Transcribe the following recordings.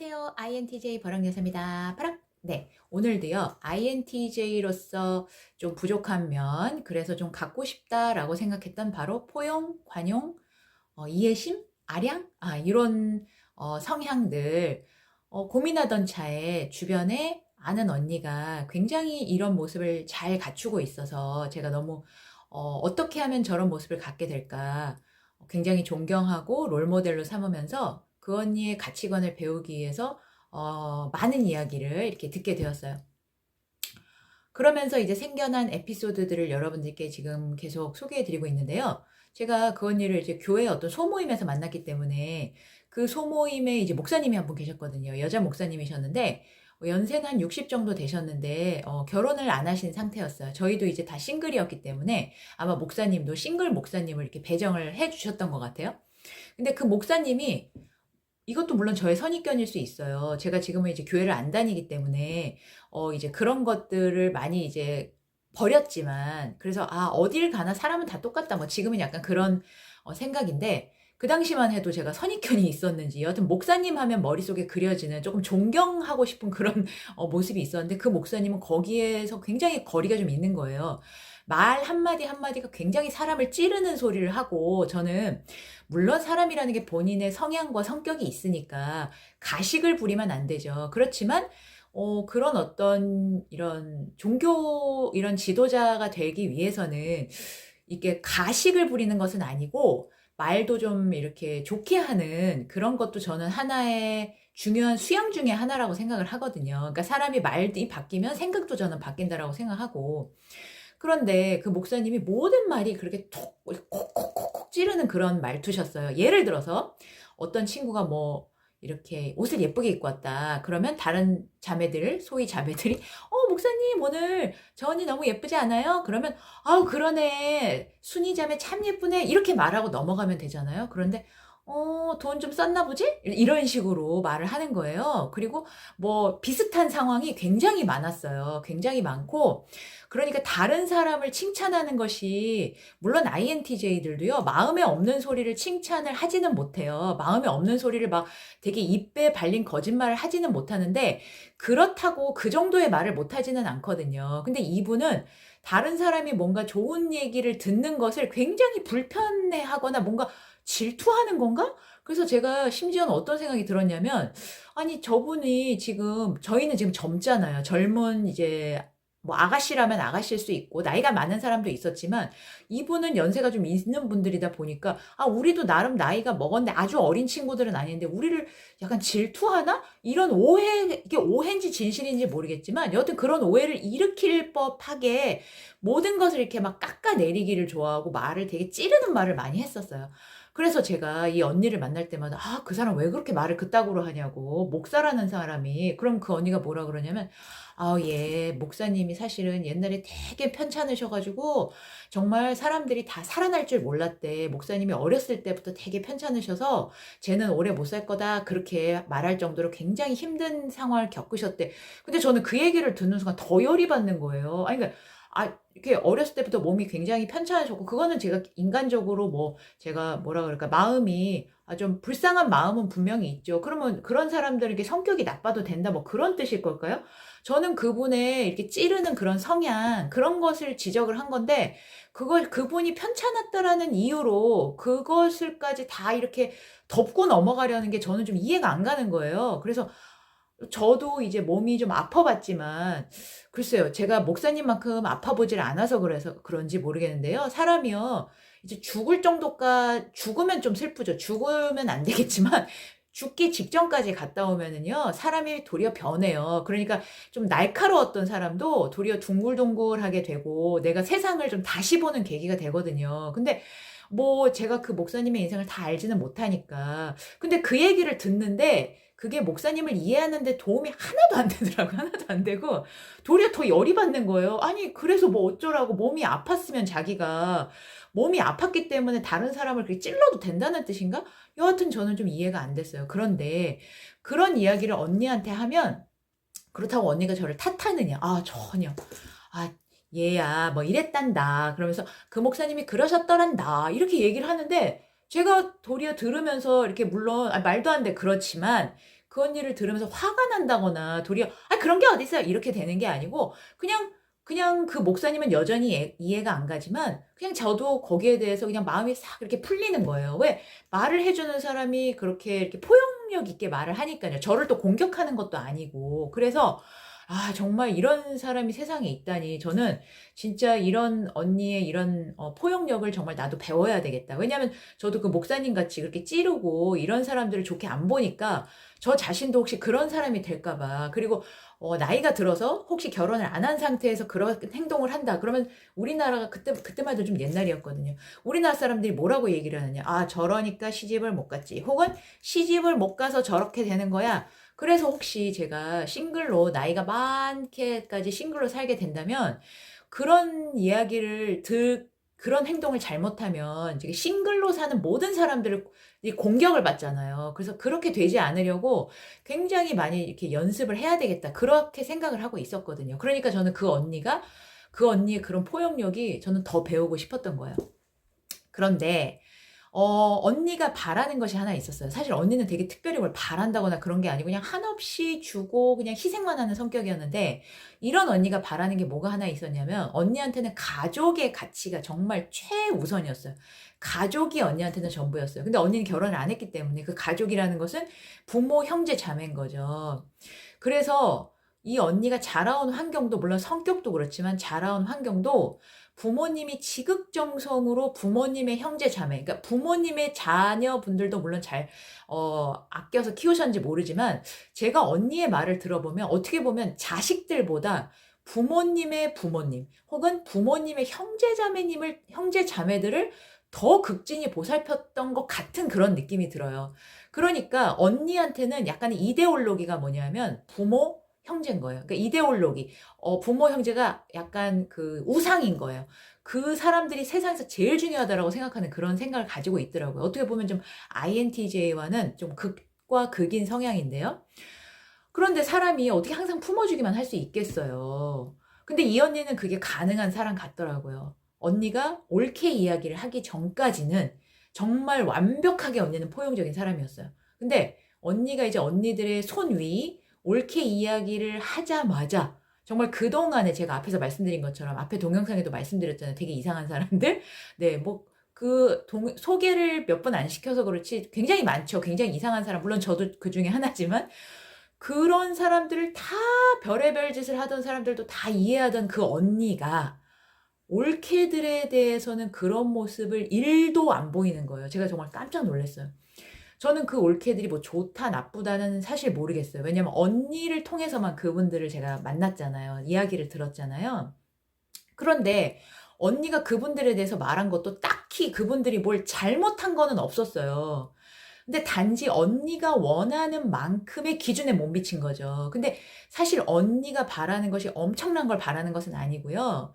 안녕하세요. INTJ 버럭여사입니다. 파락! 네, 오늘도요, INTJ로서 좀 부족한 면, 그래서 좀 갖고 싶다라고 생각했던 바로 포용, 관용, 이해심, 아량? 이런 성향들 고민하던 차에 주변에 아는 언니가 굉장히 이런 모습을 잘 갖추고 있어서 제가 너무 어떻게 하면 저런 모습을 갖게 될까 굉장히 존경하고 롤모델로 삼으면서 그 언니의 가치관을 배우기 위해서 많은 이야기를 이렇게 듣게 되었어요. 그러면서 이제 생겨난 에피소드들을 여러분들께 지금 계속 소개해 드리고 있는데요. 제가 그 언니를 이제 교회 어떤 소모임에서 만났기 때문에 그 소모임에 이제 목사님이 한 분 계셨거든요. 여자 목사님이셨는데 연세는 한 60 정도 되셨는데 결혼을 안 하신 상태였어요. 저희도 이제 다 싱글이었기 때문에 아마 목사님도 싱글 목사님을 이렇게 배정을 해 주셨던 것 같아요. 근데 그 목사님이 이것도 물론 저의 선입견일 수 있어요. 제가 지금은 이제 교회를 안 다니기 때문에 이제 그런 것들을 많이 이제 버렸지만 그래서 '아 어딜 가나 사람은 다 똑같다.' 뭐 지금은 약간 그런 생각인데 그 당시만 해도 제가 선입견이 있었는지 여하튼 목사님 하면 머릿속에 그려지는 조금 존경하고 싶은 그런 모습이 있었는데 그 목사님은 거기에서 굉장히 거리가 좀 있는 거예요. 말 한마디 한마디가 굉장히 사람을 찌르는 소리를 하고 저는 물론 사람이라는 게 본인의 성향과 성격이 있으니까 가식을 부리면 안 되죠. 그렇지만 그런 어떤 이런 종교 이런 지도자가 되기 위해서는 이게 가식을 부리는 것은 아니고 말도 좀 이렇게 좋게 하는 그런 것도 저는 하나의 중요한 수양 중에 하나라고 생각을 하거든요. 그러니까 사람이 말이 바뀌면 생각도 저는 바뀐다라고 생각하고 그런데 그 목사님이 모든 말이 그렇게 톡 콕콕콕콕 찌르는 그런 말투셨어요. 예를 들어서 어떤 친구가 뭐 이렇게 옷을 예쁘게 입고 왔다. 그러면 다른 자매들, 소위 자매들이 목사님 오늘 저 언니 너무 예쁘지 않아요?" 그러면 "아우 그러네. 순이 자매 참 예쁘네." 이렇게 말하고 넘어가면 되잖아요. 그런데 돈 좀 썼나 보지?" 이런 식으로 말을 하는 거예요. 그리고 뭐 비슷한 상황이 굉장히 많았어요. 굉장히 많고 그러니까 다른 사람을 칭찬하는 것이 물론 INTJ들도요. 마음에 없는 소리를 칭찬을 하지는 못해요. 마음에 없는 소리를 막 되게 입에 발린 거짓말을 하지는 못하는데 그렇다고 그 정도의 말을 못하지는 않거든요. 근데 이분은 다른 사람이 뭔가 좋은 얘기를 듣는 것을 굉장히 불편해하거나 뭔가 '질투하는 건가?' 그래서 제가 심지어는 어떤 생각이 들었냐면 아니 저분이 지금 저희는 지금 젊잖아요. 젊은 이제 뭐 아가씨라면 아가씨일 수 있고 나이가 많은 사람도 있었지만 이분은 연세가 좀 있는 분들이다 보니까 '아 우리도 나름 나이가 먹었는데 아주 어린 친구들은 아닌데 우리를 약간 질투하나?' 이런 오해 이게 오해인지 진실인지 모르겠지만 여하튼 그런 오해를 일으킬 법하게 모든 것을 이렇게 막 깎아내리기를 좋아하고 말을 되게 찌르는 말을 많이 했었어요. 그래서 제가 이 언니를 만날 때마다 '아 그 사람 왜 그렇게 말을 그따구로 하냐.'고 목사라는 사람이. 그럼 그 언니가 뭐라 그러냐면 얘 목사님이 사실은 옛날에 되게 편찮으셔 가지고 정말 사람들이 다 살아날 줄 몰랐대. 목사님이 어렸을 때부터 되게 편찮으셔서 "쟤는 오래 못 살 거다." 그렇게 말할 정도로 굉장히 힘든 상황을 겪으셨대. 근데 저는 그 얘기를 듣는 순간 더 열이 받는 거예요. 아니 그러니까 이렇게 어렸을 때부터 몸이 굉장히 편찮으셨고 그거는 제가 인간적으로 뭐 제가 뭐라 그럴까 마음이 좀 불쌍한 마음은 분명히 있죠. 그러면 그런 사람들에게 성격이 나빠도 된다 뭐 그런 뜻일 걸까요? 저는 그분의 이렇게 찌르는 그런 성향 그런 것을 지적을 한 건데 그걸 그분이 편찮았다라는 이유로 그것을까지 다 이렇게 덮고 넘어가려는 게 저는 좀 이해가 안 가는 거예요. 그래서 저도 이제 몸이 좀 아파 봤지만 글쎄요. 제가 목사님만큼 아파 보질 않아서 그래서 그런지 모르겠는데요. 사람이요. 이제 죽을 정도까 죽으면 좀 슬프죠. 죽으면 안 되겠지만 죽기 직전까지 갔다 오면은요. 사람이 도리어 변해요. 그러니까 좀 날카로웠던 사람도 도리어 둥글둥글하게 되고 내가 세상을 좀 다시 보는 계기가 되거든요. 근데 뭐 제가 그 목사님의 인생을 다 알지는 못하니까. 근데 그 얘기를 듣는데 그게 목사님을 이해하는 데 도움이 하나도 안 되더라고요. 하나도 안 되고 도리어 더 열이 받는 거예요. 아니 그래서 뭐 어쩌라고 몸이 아팠으면 자기가 몸이 아팠기 때문에 다른 사람을 그렇게 찔러도 된다는 뜻인가? 여하튼 저는 좀 이해가 안 됐어요. 그런데 그런 이야기를 언니한테 하면 그렇다고 언니가 저를 탓하느냐? 전혀. "아 얘야 뭐 이랬단다." 그러면서 "그 목사님이 그러셨더란다." 이렇게 얘기를 하는데 제가 도리어 들으면서 이렇게 물론 말도 안 돼 그렇지만 그 언니를 들으면서 화가 난다거나 도리어 "아 그런 게 어딨어요." 이렇게 되는 게 아니고 그냥 그 목사님은 여전히 이해가 안 가지만 그냥 저도 거기에 대해서 그냥 마음이 싹 이렇게 풀리는 거예요. 왜 말을 해 주는 사람이 그렇게 이렇게 포용력 있게 말을 하니까요. 저를 또 공격하는 것도 아니고. 그래서 아 정말 이런 사람이 세상에 있다니 저는 진짜 이런 언니의 이런 포용력을 정말 나도 배워야 되겠다. 왜냐하면 저도 그 목사님 같이 그렇게 찌르고 이런 사람들을 좋게 안 보니까 저 자신도 혹시 그런 사람이 될까 봐. 그리고 나이가 들어서 혹시 결혼을 안 한 상태에서 그런 행동을 한다. 그러면 우리나라가 그때만 해도 좀 옛날이었거든요. 우리나라 사람들이 뭐라고 얘기를 하느냐. "아 저러니까 시집을 못 갔지." 혹은 "시집을 못 가서 저렇게 되는 거야." 그래서 혹시 제가 싱글로 나이가 많게까지 싱글로 살게 된다면 그런 이야기를 그런 행동을 잘못하면 이제 싱글로 사는 모든 사람들을 이 공격을 받잖아요. 그래서 그렇게 되지 않으려고 굉장히 많이 이렇게 '연습을 해야 되겠다.' 그렇게 생각을 하고 있었거든요. 그러니까 저는 그 언니의 그런 포용력이 저는 더 배우고 싶었던 거예요. 그런데 언니가 바라는 것이 하나 있었어요. 사실 언니는 되게 특별히 뭘 바란다거나 그런 게 아니고 그냥 한없이 주고 그냥 희생만 하는 성격이었는데 이런 언니가 바라는 게 뭐가 하나 있었냐면 언니한테는 가족의 가치가 정말 최우선이었어요. 가족이 언니한테는 전부였어요. 근데 언니는 결혼을 안 했기 때문에 그 가족이라는 것은 부모, 형제, 자매인 거죠. 그래서 이 언니가 자라온 환경도 물론 성격도 그렇지만 자라온 환경도 부모님이 지극정성으로 부모님의 형제 자매 그러니까 부모님의 자녀분들도 물론 잘 아껴서 키우셨는지 모르지만 제가 언니의 말을 들어보면 어떻게 보면 자식들보다 부모님의 부모님 혹은 부모님의 형제 자매들을 더 극진히 보살폈던 것 같은 그런 느낌이 들어요. 그러니까 언니한테는 약간의 이데올로기가 뭐냐면 부모, 형제인 거예요. 그러니까 이데올로기. 부모, 형제가 약간 그 우상인 거예요. 그 사람들이 세상에서 제일 중요하다라고 생각하는 그런 생각을 가지고 있더라고요. 어떻게 보면 좀 INTJ와는 좀 극과 극인 성향인데요. 그런데 사람이 어떻게 항상 품어주기만 할 수 있겠어요. 근데 이 언니는 그게 가능한 사람 같더라고요. 언니가 옳게 이야기를 하기 전까지는 정말 완벽하게 언니는 포용적인 사람이었어요. 근데 언니가 이제 언니들의 손 위, 옳게 이야기를 하자마자 정말 그동안에 제가 앞에서 말씀드린 것처럼 앞에 동영상에도 말씀드렸잖아요. 되게 이상한 사람들. 네, 뭐 소개를 몇 번 안 시켜서 그렇지 굉장히 많죠. 굉장히 이상한 사람. 물론 저도 그중에 하나지만 그런 사람들을 다 별의별 짓을 하던 사람들도 다 이해하던 그 언니가 올케들에 대해서는 그런 모습을 1도 안 보이는 거예요. 제가 정말 깜짝 놀랐어요. 저는 그 올케들이 뭐 좋다 나쁘다는 사실 모르겠어요. 왜냐면 언니를 통해서만 그분들을 제가 만났잖아요. 이야기를 들었잖아요. 그런데 언니가 그분들에 대해서 말한 것도 딱히 그분들이 뭘 잘못한 거는 없었어요. 근데 단지 언니가 원하는 만큼의 기준에 못 미친 거죠. 근데 사실 언니가 바라는 것이 엄청난 걸 바라는 것은 아니고요.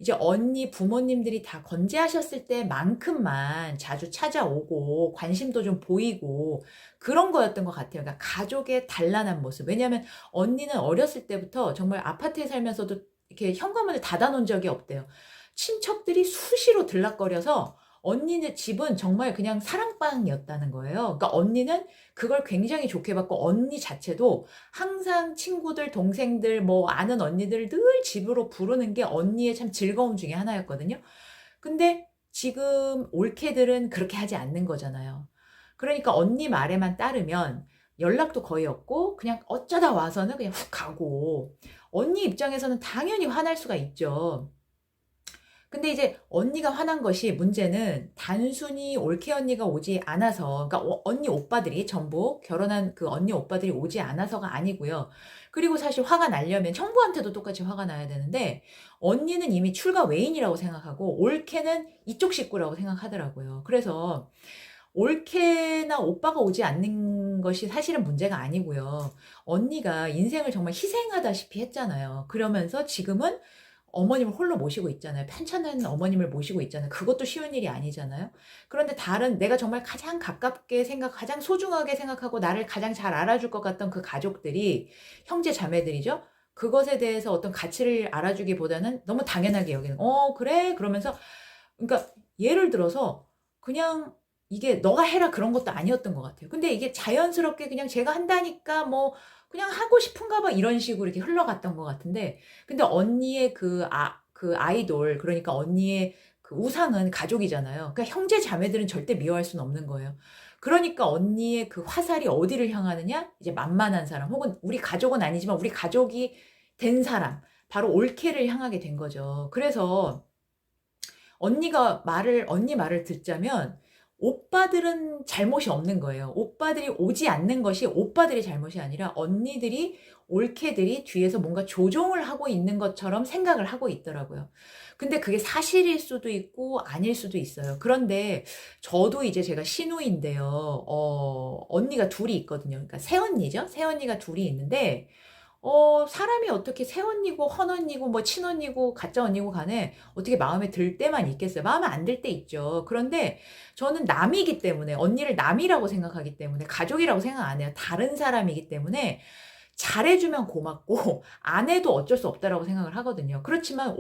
이제 언니 부모님들이 다 건재하셨을 때만큼만 자주 찾아오고 관심도 좀 보이고 그런 거였던 것 같아요. 그러니까 가족의 단란한 모습. 왜냐하면 언니는 어렸을 때부터 정말 아파트에 살면서도 이렇게 현관문을 닫아 놓은 적이 없대요. 친척들이 수시로 들락거려서 언니네 집은 정말 그냥 사랑방이었다는 거예요. 그러니까 언니는 그걸 굉장히 좋게 봤고 언니 자체도 항상 친구들, 동생들, 뭐 아는 언니들 늘 집으로 부르는 게 언니의 참 즐거움 중에 하나였거든요. 근데 지금 올케들은 그렇게 하지 않는 거잖아요. 그러니까 언니 말에만 따르면 연락도 거의 없고 그냥 어쩌다 와서는 그냥 훅 가고 언니 입장에서는 당연히 화날 수가 있죠. 근데 이제 언니가 화난 것이 문제는 단순히 올케 언니가 오지 않아서 그러니까 언니 오빠들이 전부 결혼한 그 언니 오빠들이 오지 않아서가 아니고요. 그리고 사실 화가 나려면 형부한테도 똑같이 화가 나야 되는데 언니는 이미 출가 외인이라고 생각하고 올케는 이쪽 식구라고 생각하더라고요. 그래서 올케나 오빠가 오지 않는 것이 사실은 문제가 아니고요. 언니가 인생을 정말 희생하다시피 했잖아요. 그러면서 지금은 어머님을 홀로 모시고 있잖아요. 편찮은 어머님을 모시고 있잖아요. 그것도 쉬운 일이 아니잖아요. 그런데 다른 내가 정말 가장 가깝게 가장 소중하게 생각하고 나를 가장 잘 알아줄 것 같던 그 가족들이 형제 자매들이죠. 그것에 대해서 어떤 가치를 알아주기보다는 너무 당연하게 여기는 그래? 그러면서 그러니까 예를 들어서 그냥 이게 너가 해라 그런 것도 아니었던 것 같아요. 근데 이게 자연스럽게 그냥 제가 한다니까 뭐 그냥 하고 싶은가 봐 이런 식으로 이렇게 흘러갔던 것 같은데, 근데 언니의 그 아이돌, 그러니까 언니의 그 우상은 가족이잖아요. 그러니까 형제 자매들은 절대 미워할 수는 없는 거예요. 그러니까 언니의 그 화살이 어디를 향하느냐? 이제 만만한 사람, 혹은 우리 가족은 아니지만 우리 가족이 된 사람, 바로 올케를 향하게 된 거죠. 그래서 언니 말을 듣자면 오빠들은 잘못이 없는 거예요. 오빠들이 오지 않는 것이 오빠들이 잘못이 아니라 언니들이, 올케들이 뒤에서 뭔가 조종을 하고 있는 것처럼 생각을 하고 있더라고요. 근데 그게 사실일 수도 있고 아닐 수도 있어요. 그런데 저도 이제 제가 시누이인데요. 언니가 둘이 있거든요. 그러니까 새언니죠. 새언니가 둘이 있는데 사람이 어떻게 새언니고 헌언니고 뭐 친언니고 가짜 언니고 간에 어떻게 마음에 들 때만 있겠어요. 마음에 안 들 때 있죠. 그런데 저는 남이기 때문에, 언니를 남이라고 생각하기 때문에, 가족이라고 생각 안 해요. 다른 사람이기 때문에 잘해주면 고맙고 안 해도 어쩔 수 없다라고 생각을 하거든요. 그렇지만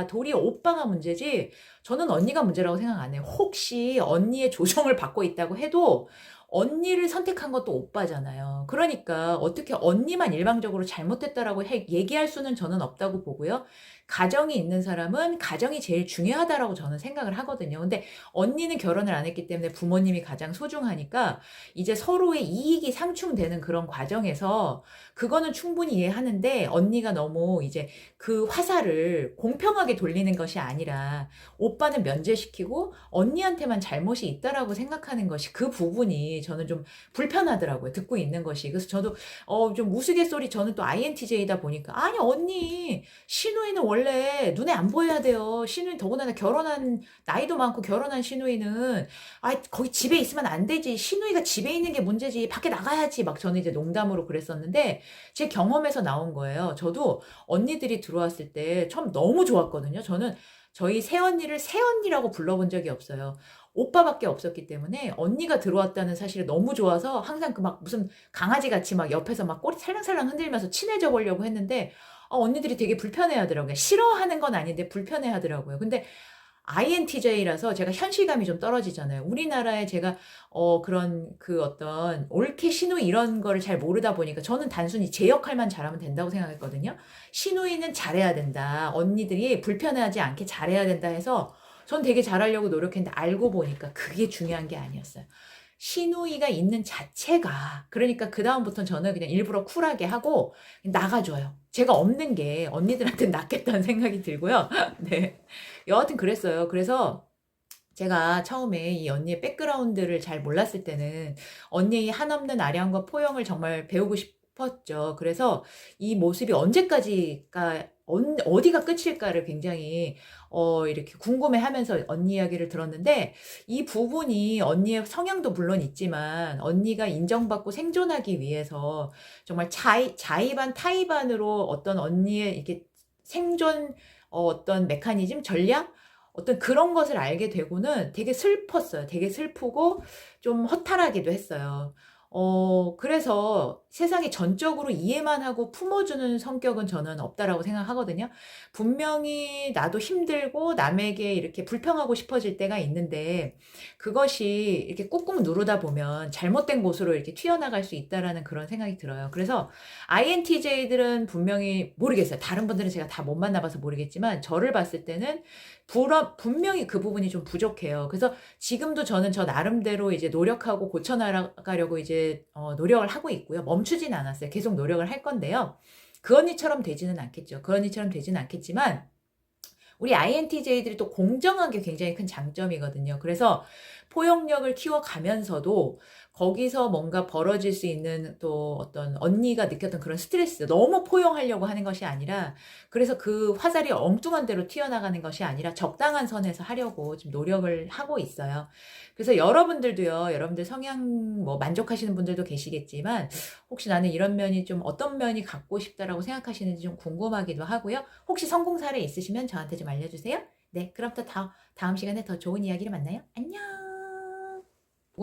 도리어 오빠가 문제지 저는 언니가 문제라고 생각 안 해요. 혹시 언니의 조정을 받고 있다고 해도 언니를 선택한 것도 오빠잖아요. 그러니까 어떻게 언니만 일방적으로 잘못했다라고 얘기할 수는 저는 없다고 보고요. 가정이 있는 사람은 가정이 제일 중요하다라고 저는 생각을 하거든요. 근데 언니는 결혼을 안 했기 때문에 부모님이 가장 소중하니까 이제 서로의 이익이 상충되는 그런 과정에서 그거는 충분히 이해하는데, 언니가 너무 이제 그 화살을 공평하게 돌리는 것이 아니라 오빠는 면제시키고 언니한테만 잘못이 있다라고 생각하는 것이, 그 부분이 저는 좀 불편하더라고요. 듣고 있는 것이. 그래서 저도 좀 우스갯소리, 저는 또 INTJ다 보니까, 아니 언니 시누이는 원래 눈에 안 보여야 돼요. 시누이 더군다나 결혼한, 나이도 많고 결혼한 시누이는 거기 집에 있으면 안 되지. 시누이가 집에 있는 게 문제지. 밖에 나가야지. 막 저는 이제 농담으로 그랬었는데 제 경험에서 나온 거예요. 저도 언니들이 들어왔을 때 처음 너무 좋았거든요. 저는 저희 새언니를 새언니라고 불러본 적이 없어요. 오빠밖에 없었기 때문에 언니가 들어왔다는 사실이 너무 좋아서 항상 그 막 무슨 강아지 같이 막 옆에서 막 꼬리 살랑살랑 흔들면서 친해져 보려고 했는데, 언니들이 되게 불편해 하더라고요. 싫어하는 건 아닌데 불편해 하더라고요. 근데 INTJ라서 제가 현실감이 좀 떨어지잖아요. 우리나라에 제가 그런 그 어떤 올케 시누이 이런 거를 잘 모르다 보니까 저는 단순히 제 역할만 잘하면 된다고 생각했거든요. 시누이는 잘해야 된다. 언니들이 불편해하지 않게 잘해야 된다 해서 전 되게 잘하려고 노력했는데, 알고 보니까 그게 중요한 게 아니었어요. 시누이가 있는 자체가, 그러니까 그다음부터는 저는 그냥 일부러 쿨하게 하고 나가줘요. 제가 없는 게 언니들한테 낫겠다는 생각이 들고요. 네. 여하튼 그랬어요. 그래서 제가 처음에 이 언니의 백그라운드를 잘 몰랐을 때는 언니의 한없는 아량과 포용을 정말 배우고 싶었죠. 그래서 이 모습이 언제까지가, 어디가 끝일까를 굉장히 이렇게 궁금해하면서 언니 이야기를 들었는데, 이 부분이 언니의 성향도 물론 있지만 언니가 인정받고 생존하기 위해서 정말 자의반 타의반으로 어떤 언니의 이렇게 생존, 어떤 메커니즘, 전략, 어떤 그런 것을 알게 되고는 되게 슬펐어요. 되게 슬프고 좀 허탈하기도 했어요. 그래서 세상에 전적으로 이해만 하고 품어주는 성격은 저는 없다라고 생각하거든요. 분명히 나도 힘들고 남에게 이렇게 불평하고 싶어질 때가 있는데, 그것이 이렇게 꾹꾹 누르다 보면 잘못된 곳으로 이렇게 튀어나갈 수 있다라는 그런 생각이 들어요. 그래서 INTJ들은 분명히, 모르겠어요. 다른 분들은 제가 다 못 만나봐서 모르겠지만 저를 봤을 때는 분명히 그 부분이 좀 부족해요. 그래서 지금도 저는 저 나름대로 이제 노력하고 고쳐나가려고 이제 노력을 하고 있고요. 멈추진 않았어요. 계속 노력을 할 건데요. 그 언니처럼 되지는 않겠죠. 그 언니처럼 되지는 않겠지만 우리 INTJ들이 또 공정하게 굉장히 큰 장점이거든요. 그래서 포용력을 키워가면서도 거기서 뭔가 벌어질 수 있는 또 어떤 언니가 느꼈던 그런 스트레스, 너무 포용하려고 하는 것이 아니라, 그래서 그 화살이 엉뚱한 대로 튀어나가는 것이 아니라 적당한 선에서 하려고 지금 노력을 하고 있어요. 그래서 여러분들도요, 여러분들 성향 뭐 만족하시는 분들도 계시겠지만 혹시 나는 이런 면이 좀, 어떤 면이 갖고 싶다라고 생각하시는지 좀 궁금하기도 하고요. 혹시 성공 사례 있으시면 저한테 좀 알려주세요. 네, 그럼 또 다음 시간에 더 좋은 이야기를 만나요. 안녕!